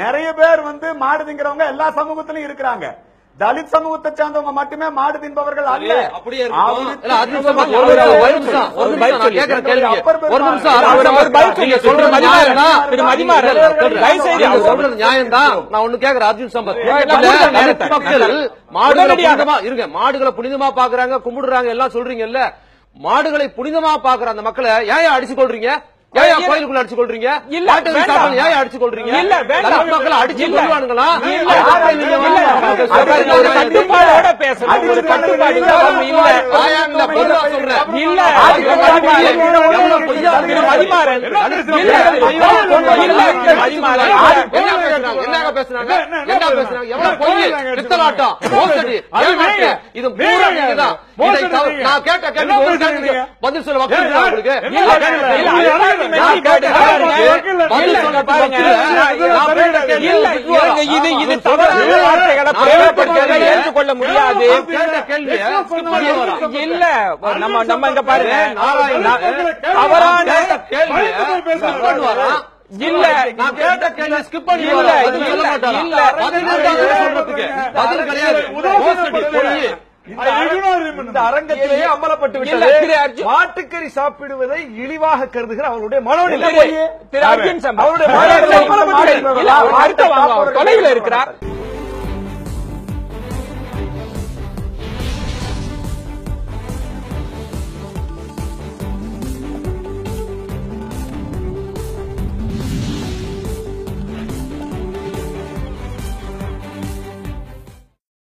நிறைய பேர் வந்து மாடு திங்கிறவங்க எல்லா சமூகத்திலும் இருக்கிறாங்க. தலித் சமூகத்தை சேர்ந்தவங்க மட்டுமே மாடு தின்பவர்கள் அல்ல. அப்படியே மாடுகளை புனிதமா பாக்குறாங்க, கும்பிடுறாங்க எல்லாம் சொல்றீங்கல்ல. மாடுகளை புனிதமா பாக்குற அந்த மக்களை ஏன் அடிச்சு கொள்றீங்க? ஏன் கோயிலுக்குள்ள அடிச்சு கொள்றீங்க? ஏன் அடிச்சு கொள்றீங்க? மக்களை அடிச்சு கொள்வானுங்களா? கட்டுப்பாடோட பேசணும். என்ன பேசுறாங்க? என்ன பேசுறாங்க? எவ்வளவு பொய், பித்தலாட்டம், மோசடி, இது பூரா நீங்கதான். நான் கேட்ட கேள்வி பதில் சொல்ல உங்களுக்கு இது தவறான வார்த்தைகளை பிரயோகப்படுத்த ஏற்றுக்கொள்ள முடியாது. இல்ல நம்ம இங்க பாருங்க, தவறான கேள்வி இல்ல, நான் கேட்ட கேள்வி ஸ்கிப் பண்ணி இல்ல பதில் கிடையாது. இந்த அரங்கத்திலேயே அமலப்பட்டு விட்டது. மாட்டுக்கறி சாப்பிடுவதை இழிவாக கருதுகிற அவருடைய மனோநிலை. அவருடைய தொலைவில் இருக்கிறார்.